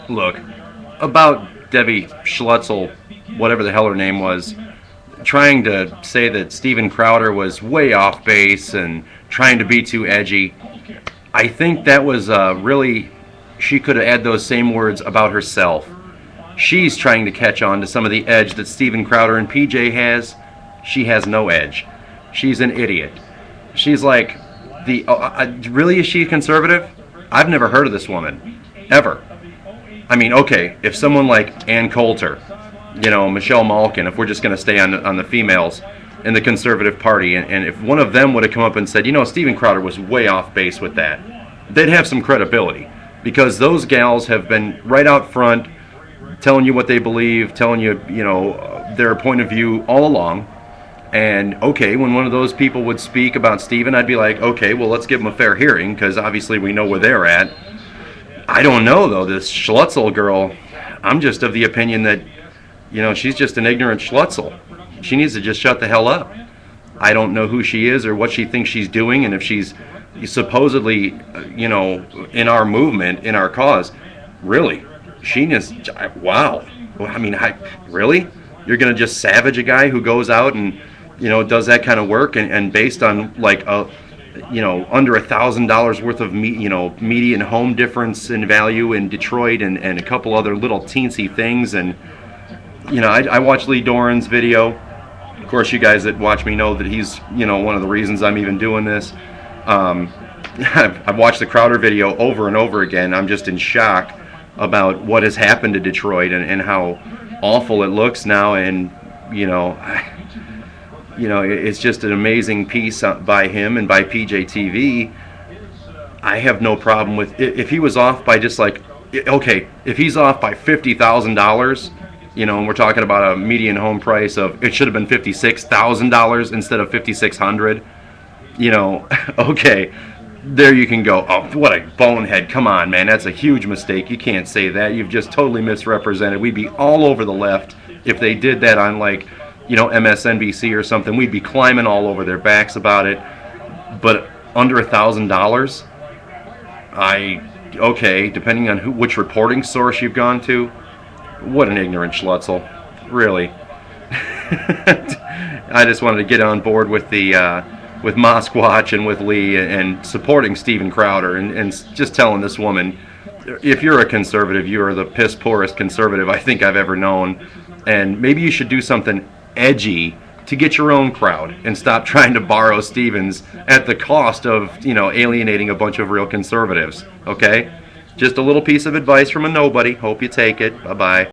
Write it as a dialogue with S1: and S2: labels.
S1: Look, about Debbie Schlutzel, whatever the hell her name was, trying to say that Steven Crowder was way off base and trying to be too edgy. I think that was really, she could have had those same words about herself. She's trying to catch on to some of the edge that Steven Crowder and PJ has. She has no edge. She's an idiot. She's like, really, is she conservative? I've never heard of this woman, ever. I mean, okay, if someone like Ann Coulter, Michelle Malkin, if we're just going to stay on the females in the Conservative Party, and if one of them would have come up and said, Steven Crowder was way off base with that, they'd have some credibility, because those gals have been right out front telling you what they believe, telling you, their point of view all along. And, okay, when one of those people would speak about Steven, I'd be like, okay, well, let's give them a fair hearing, because obviously we know where they're at. I don't know, though. This Schlutzel girl, I'm just of the opinion that, she's just an ignorant Schlutzel. She needs to just shut the hell up. I don't know who she is or what she thinks she's doing, and if she's supposedly, in our movement, in our cause. Really? She needs, wow. I mean, really? You're going to just savage a guy who goes out and, does that kind of work, and based on, like, under $1,000 worth of median home difference in value in Detroit, and a couple other little teensy things. And I watched Lee Doran's video. Of course, you guys that watch me know that he's one of the reasons I'm even doing this. I've watched the Crowder video over and over again. I'm just in shock about what has happened to Detroit, and how awful it looks now. And it's just an amazing piece by him and by PJTV. I have no problem with if he was off by just like, okay, if he's off by $50,000, and we're talking about a median home price of, it should have been $56,000 instead of $5,600. Okay, there you can go. Oh, what a bonehead! Come on, man, that's a huge mistake. You can't say that. You've just totally misrepresented. We'd be all over the left if they did that on, like, MSNBC or something. We'd be climbing all over their backs about it. But under $1,000, okay, depending on which reporting source you've gone to, what an ignorant Schlutzel, really. I just wanted to get on board with the with Mosquatch and with Lee, and supporting Steven Crowder, and just telling this woman, if you're a conservative, you are the piss poorest conservative I think I've ever known, and maybe you should do something edgy to get your own crowd and stop trying to borrow Stevens at the cost of, alienating a bunch of real conservatives. Okay? Just a little piece of advice from a nobody. Hope you take it. Bye-bye.